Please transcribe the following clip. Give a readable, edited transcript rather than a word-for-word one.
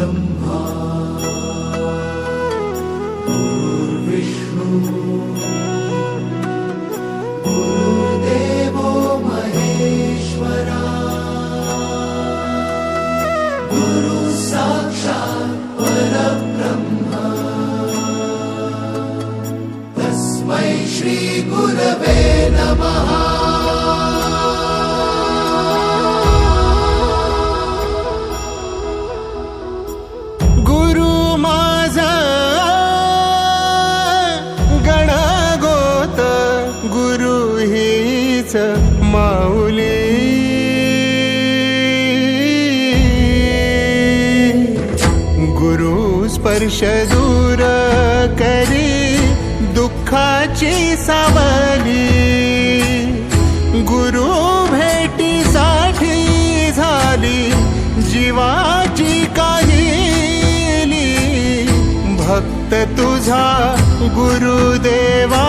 ब्रह्मा गुरुर्विष्णु गुरुर्देवो महेश्वरा गुरु साक्षात् परब्रह्म तस्मै श्री गुरवे नमः। माऊली गुरु स्पर्श दूर करी दुःखाची सावली गुरु भेटीसाठी झाली जीवाची काहिली भक्त तुझा गुरुदेवा